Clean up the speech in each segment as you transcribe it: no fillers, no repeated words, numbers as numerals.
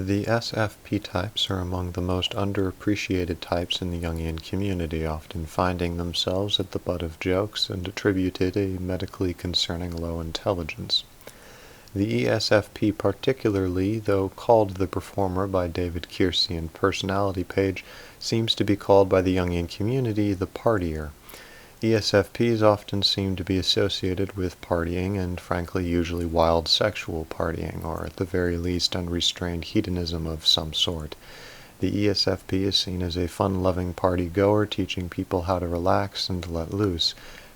The SFP types are among the most underappreciated types in the Jungian community, often finding themselves at the butt of jokes and attributed a medically concerning low intelligence. The ESFP particularly, though called the performer by David Keirsey in Personality Page, seems to be called by the Jungian community the partier. ESFPs often seem to be associated with partying and, frankly, usually wild sexual partying, or at the very least unrestrained hedonism of some sort. The ESFP is seen as a fun-loving party-goer, teaching people how to relax and let loose.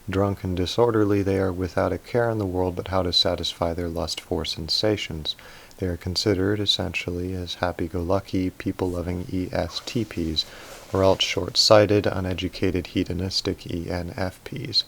Drunk and disorderly, they are without a care in the world but how to satisfy their lust for sensations. They are considered, essentially, as happy-go-lucky, people-loving ESTPs, or else short-sighted, uneducated, hedonistic ENFPs.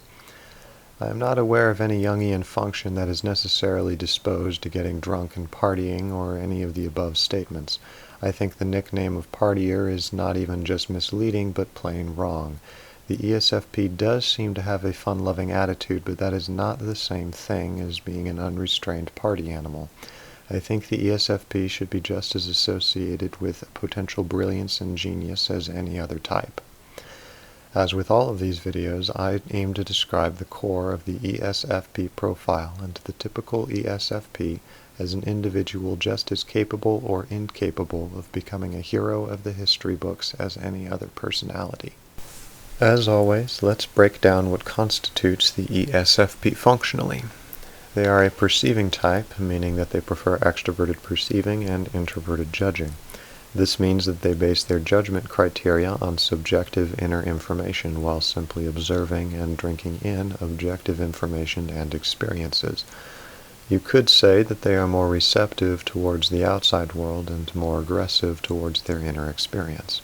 I am not aware of any Jungian function that is necessarily disposed to getting drunk and partying, or any of the above statements. I think the nickname of partier is not even just misleading, but plain wrong. The ESFP does seem to have a fun-loving attitude, but that is not the same thing as being an unrestrained party animal. I think the ESFP should be just as associated with potential brilliance and genius as any other type. As with all of these videos, I aim to describe the core of the ESFP profile and the typical ESFP as an individual just as capable or incapable of becoming a hero of the history books as any other personality. As always, let's break down what constitutes the ESFP functionally. They are a perceiving type, meaning that they prefer extroverted perceiving and introverted judging. This means that they base their judgment criteria on subjective inner information while simply observing and drinking in objective information and experiences. You could say that they are more receptive towards the outside world and more aggressive towards their inner experience.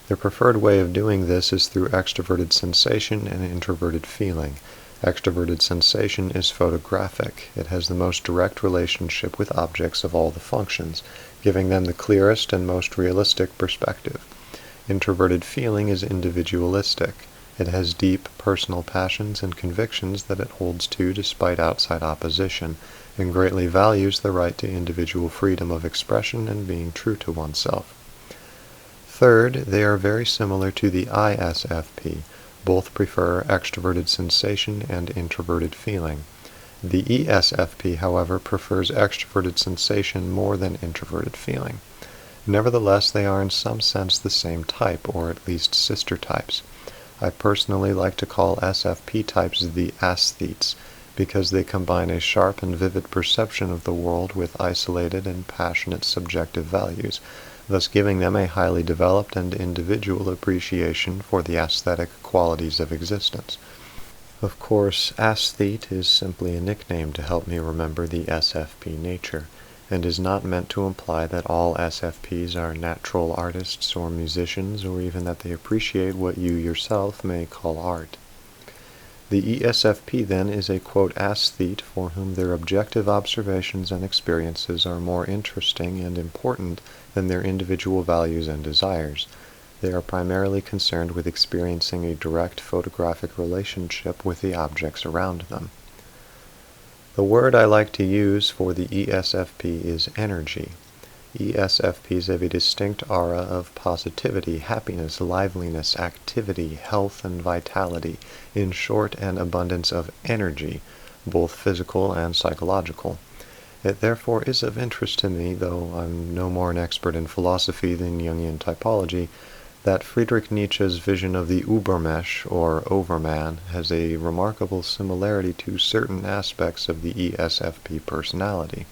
Their preferred way of doing this is through extroverted sensation and introverted feeling. Extroverted sensation is photographic. It has the most direct relationship with objects of all the functions, giving them the clearest and most realistic perspective. Introverted feeling is individualistic. It has deep personal passions and convictions that it holds to despite outside opposition, and greatly values the right to individual freedom of expression and being true to oneself. Third, they are very similar to the ISFP. Both prefer extroverted sensation and introverted feeling. The ESFP, however, prefers extroverted sensation more than introverted feeling. Nevertheless, they are in some sense the same type, or at least sister types. I personally like to call SFP types the aesthetes, because they combine a sharp and vivid perception of the world with isolated and passionate subjective values, thus giving them a highly developed and individual appreciation for the aesthetic qualities of existence. Of course, aesthete is simply a nickname to help me remember the SFP nature, and is not meant to imply that all SFPs are natural artists or musicians, or even that they appreciate what you yourself may call art. The ESFP, then, is a, quote, aesthete for whom their objective observations and experiences are more interesting and important than their individual values and desires. They are primarily concerned with experiencing a direct photographic relationship with the objects around them. The word I like to use for the ESFP is energy. ESFPs have a distinct aura of positivity, happiness, liveliness, activity, health, and vitality, in short, an abundance of energy, both physical and psychological. It therefore is of interest to me, though I'm no more an expert in philosophy than Jungian typology, that Friedrich Nietzsche's vision of the Übermensch, or Overman, has a remarkable similarity to certain aspects of the ESFP personality.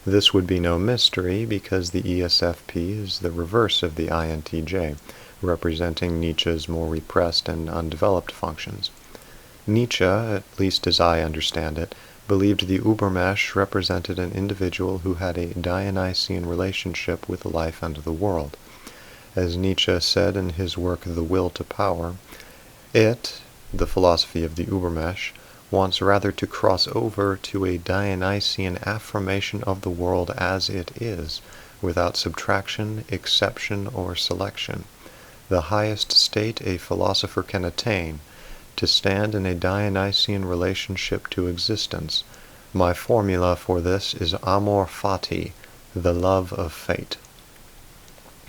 This would be no mystery, because the ESFP is the reverse of the INTJ, representing Nietzsche's more repressed and undeveloped functions. Nietzsche, at least as I understand it, believed the Übermensch represented an individual who had a Dionysian relationship with life and the world. As Nietzsche said in his work The Will to Power, it, the philosophy of the Übermensch, wants rather to cross over to a Dionysian affirmation of the world as it is, without subtraction, exception, or selection. The highest state a philosopher can attain, to stand in a Dionysian relationship to existence. My formula for this is amor fati, the love of fate.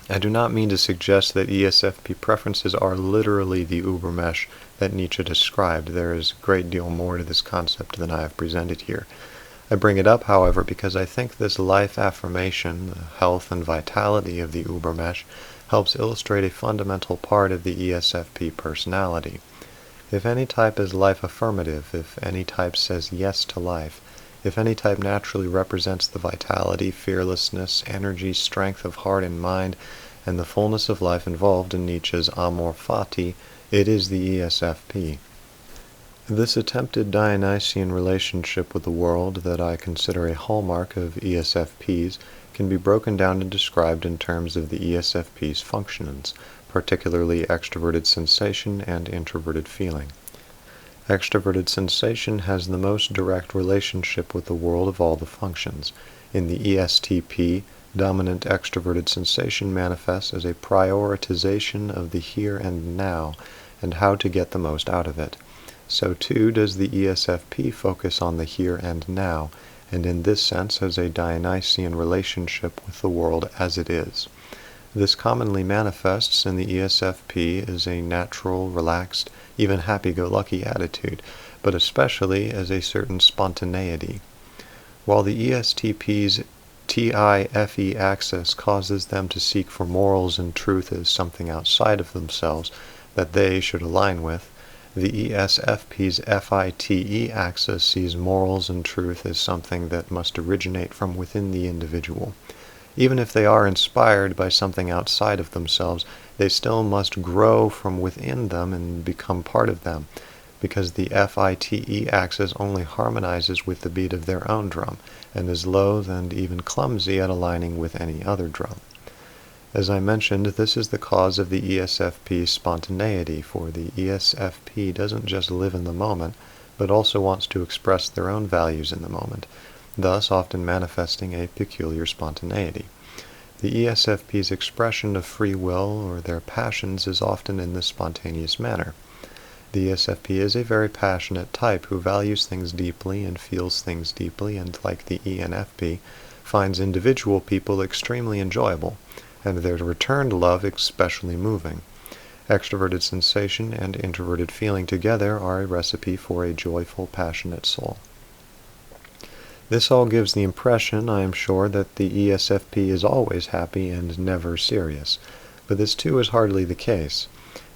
I do not mean to suggest that ESFP preferences are literally the Übermensch that Nietzsche described. There is a great deal more to this concept than I have presented here. I bring it up, however, because I think this life affirmation, the health and vitality of the Übermensch, helps illustrate a fundamental part of the ESFP personality. If any type is life affirmative, if any type says yes to life, if any type naturally represents the vitality, fearlessness, energy, strength of heart and mind, and the fullness of life involved in Nietzsche's amor fati, it is the ESFP. This attempted Dionysian relationship with the world that I consider a hallmark of ESFPs can be broken down and described in terms of the ESFP's functions, particularly extroverted sensation and introverted feeling. Extroverted sensation has the most direct relationship with the world of all the functions. In the ESTP, dominant extroverted sensation manifests as a prioritization of the here and now, and how to get the most out of it. So too does the ESFP focus on the here and now, and in this sense has a Dionysian relationship with the world as it is. This commonly manifests in the ESFP as a natural, relaxed, even happy-go-lucky attitude, but especially as a certain spontaneity. While the ESTP's TIFE axis causes them to seek for morals and truth as something outside of themselves that they should align with, the ESFP's FITE axis sees morals and truth as something that must originate from within the individual. Even if they are inspired by something outside of themselves, they still must grow from within them and become part of them, because the FITE axis only harmonizes with the beat of their own drum, and is loath and even clumsy at aligning with any other drum. As I mentioned, this is the cause of the ESFP's spontaneity, for the ESFP doesn't just live in the moment, but also wants to express their own values in the moment, thus often manifesting a peculiar spontaneity. The ESFP's expression of free will or their passions is often in this spontaneous manner. The ESFP is a very passionate type who values things deeply and feels things deeply, and like the ENFP, finds individual people extremely enjoyable, and their returned love especially moving. Extroverted sensation and introverted feeling together are a recipe for a joyful, passionate soul. This all gives the impression, I am sure, that the ESFP is always happy and never serious, but this too is hardly the case.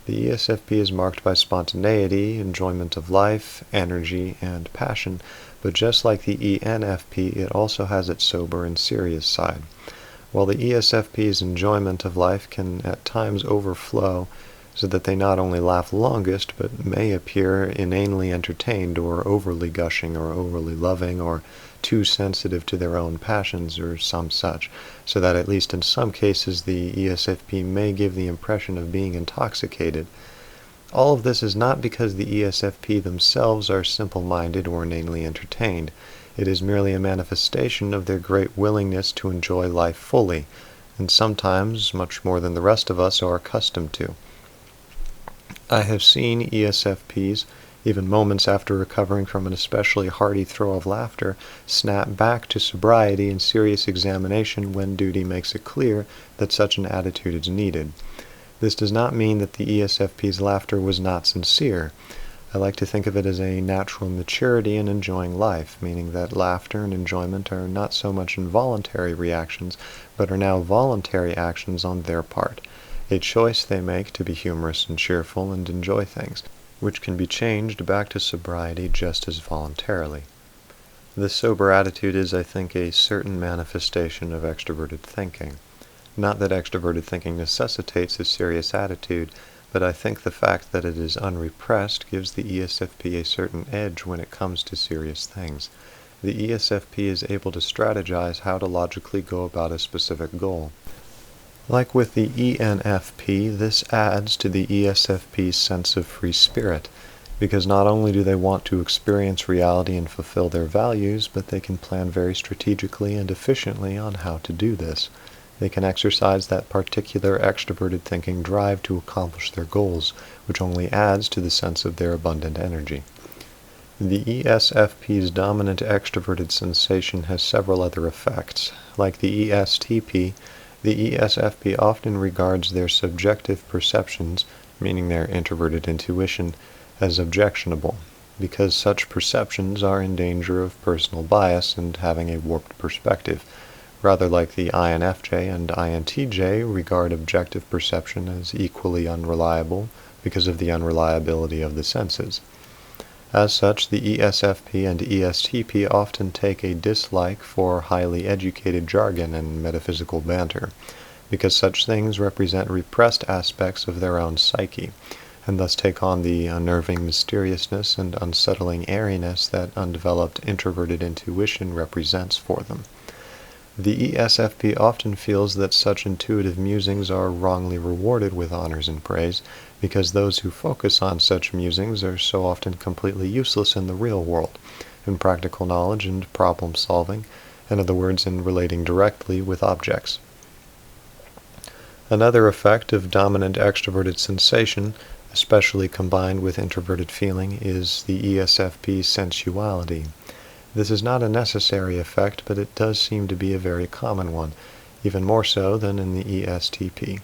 The ESFP is marked by spontaneity, enjoyment of life, energy, and passion, but just like the ENFP, it also has its sober and serious side. While the ESFP's enjoyment of life can at times overflow, so that they not only laugh longest, but may appear inanely entertained, or overly gushing, or overly loving, or too sensitive to their own passions, or some such, so that at least in some cases the ESFP may give the impression of being intoxicated. All of this is not because the ESFP themselves are simple-minded or inanely entertained. It is merely a manifestation of their great willingness to enjoy life fully, and sometimes much more than the rest of us are accustomed to. I have seen ESFPs, even moments after recovering from an especially hearty throw of laughter, snap back to sobriety and serious examination when duty makes it clear that such an attitude is needed. This does not mean that the ESFP's laughter was not sincere. I like to think of it as a natural maturity in enjoying life, meaning that laughter and enjoyment are not so much involuntary reactions, but are now voluntary actions on their part, a choice they make to be humorous and cheerful and enjoy things, which can be changed back to sobriety just as voluntarily. This sober attitude is, I think, a certain manifestation of extroverted thinking. Not that extroverted thinking necessitates a serious attitude, but I think the fact that it is unrepressed gives the ESFP a certain edge when it comes to serious things. The ESFP is able to strategize how to logically go about a specific goal. Like with the ENFP, this adds to the ESFP's sense of free spirit, because not only do they want to experience reality and fulfill their values, but they can plan very strategically and efficiently on how to do this. They can exercise that particular extroverted thinking drive to accomplish their goals, which only adds to the sense of their abundant energy. The ESFP's dominant extroverted sensation has several other effects. Like the ESTP, the ESFP often regards their subjective perceptions, meaning their introverted intuition, as objectionable, because such perceptions are in danger of personal bias and having a warped perspective. Rather like the INFJ and INTJ regard objective perception as equally unreliable because of the unreliability of the senses. As such, the ESFP and ESTP often take a dislike for highly educated jargon and metaphysical banter, because such things represent repressed aspects of their own psyche, and thus take on the unnerving mysteriousness and unsettling airiness that undeveloped introverted intuition represents for them. The ESFP often feels that such intuitive musings are wrongly rewarded with honors and praise, because those who focus on such musings are so often completely useless in the real world, in practical knowledge and problem solving, in other words, in relating directly with objects. Another effect of dominant extroverted sensation, especially combined with introverted feeling, is the ESFP's sensuality. This is not a necessary effect, but it does seem to be a very common one, even more so than in the ESTP.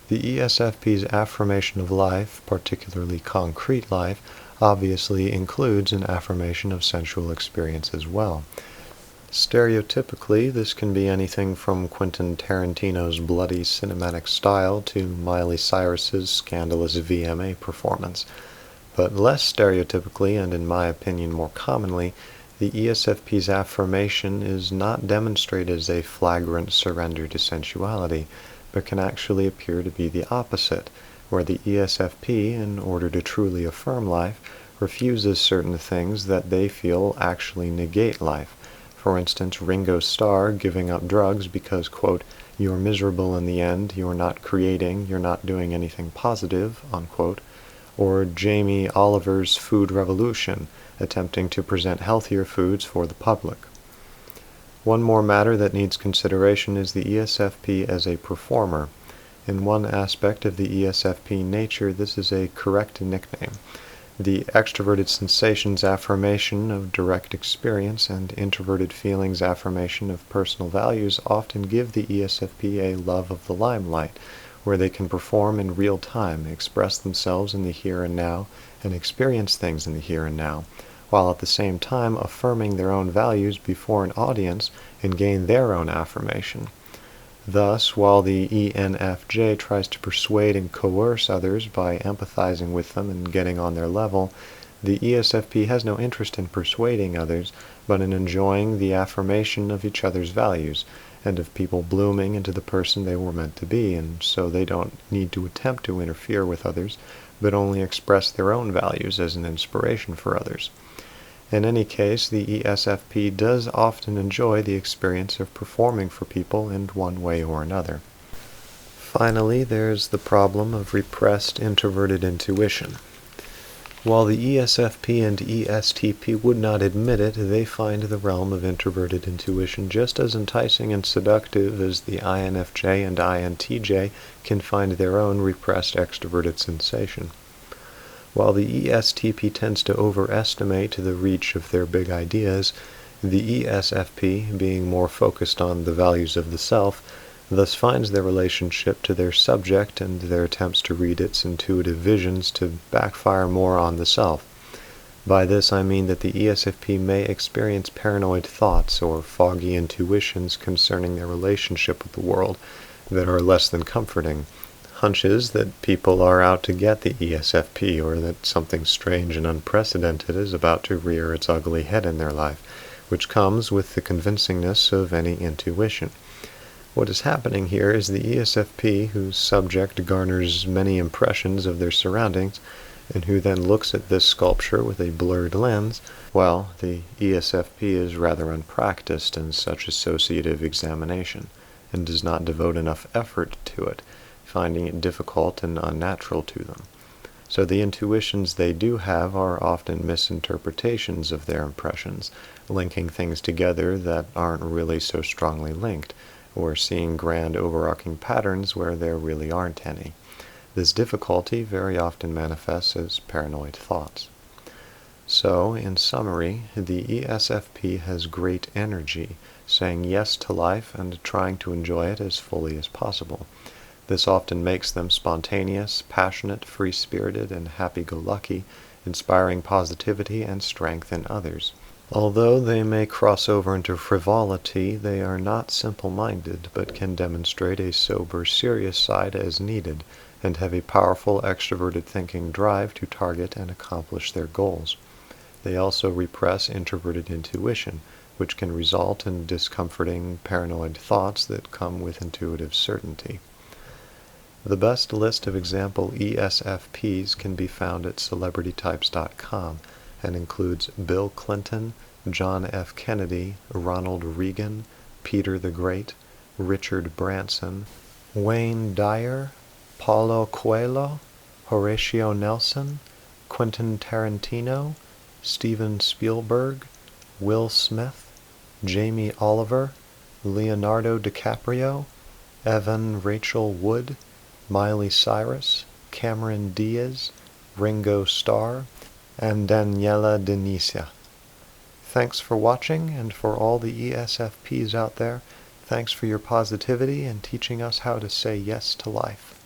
The ESFP's affirmation of life, particularly concrete life, obviously includes an affirmation of sensual experience as well. Stereotypically, this can be anything from Quentin Tarantino's bloody cinematic style to Miley Cyrus's scandalous VMA performance. But less stereotypically, and in my opinion more commonly, the ESFP's affirmation is not demonstrated as a flagrant surrender to sensuality, but can actually appear to be the opposite, where the ESFP, in order to truly affirm life, refuses certain things that they feel actually negate life. For instance, Ringo Starr giving up drugs because, quote, "you're miserable in the end, you're not creating, you're not doing anything positive," unquote, or Jamie Oliver's food revolution, attempting to present healthier foods for the public. One more matter that needs consideration is the ESFP as a performer. In one aspect of the ESFP nature, this is a correct nickname. The extroverted sensations affirmation of direct experience and introverted feelings affirmation of personal values often give the ESFP a love of the limelight, where they can perform in real time, express themselves in the here and now, and experience things in the here and now, while at the same time affirming their own values before an audience and gain their own affirmation. Thus, while the ENFJ tries to persuade and coerce others by empathizing with them and getting on their level, the ESFP has no interest in persuading others, but in enjoying the affirmation of each other's values, and of people blooming into the person they were meant to be, and so they don't need to attempt to interfere with others, but only express their own values as an inspiration for others. In any case, the ESFP does often enjoy the experience of performing for people in one way or another. Finally, there's the problem of repressed introverted intuition. While the ESFP and ESTP would not admit it, they find the realm of introverted intuition just as enticing and seductive as the INFJ and INTJ can find their own repressed extroverted sensation. While the ESTP tends to overestimate the reach of their big ideas, the ESFP, being more focused on the values of the self, thus finds their relationship to their subject and their attempts to read its intuitive visions to backfire more on the self. By this I mean that the ESFP may experience paranoid thoughts or foggy intuitions concerning their relationship with the world that are less than comforting, hunches that people are out to get the ESFP or that something strange and unprecedented is about to rear its ugly head in their life, which comes with the convincingness of any intuition. What is happening here is the ESFP, whose subject garners many impressions of their surroundings, and who then looks at this sculpture with a blurred lens, while the ESFP is rather unpracticed in such associative examination, and does not devote enough effort to it, finding it difficult and unnatural to them. So the intuitions they do have are often misinterpretations of their impressions, linking things together that aren't really so strongly linked, or seeing grand overarching patterns where there really aren't any. This difficulty very often manifests as paranoid thoughts. So, in summary, the ESFP has great energy, saying yes to life and trying to enjoy it as fully as possible. This often makes them spontaneous, passionate, free-spirited, and happy-go-lucky, inspiring positivity and strength in others. Although they may cross over into frivolity, they are not simple-minded, but can demonstrate a sober, serious side as needed, and have a powerful, extroverted thinking drive to target and accomplish their goals. They also repress introverted intuition, which can result in discomforting, paranoid thoughts that come with intuitive certainty. The best list of example ESFPs can be found at celebritytypes.com and includes Bill Clinton, John F. Kennedy, Ronald Reagan, Peter the Great, Richard Branson, Wayne Dyer, Paulo Coelho, Horatio Nelson, Quentin Tarantino, Steven Spielberg, Will Smith, Jamie Oliver, Leonardo DiCaprio, Evan Rachel Wood, Miley Cyrus, Cameron Diaz, Ringo Starr, and Daniela Denisia. Thanks for watching, and for all the ESFPs out there, thanks for your positivity and teaching us how to say yes to life.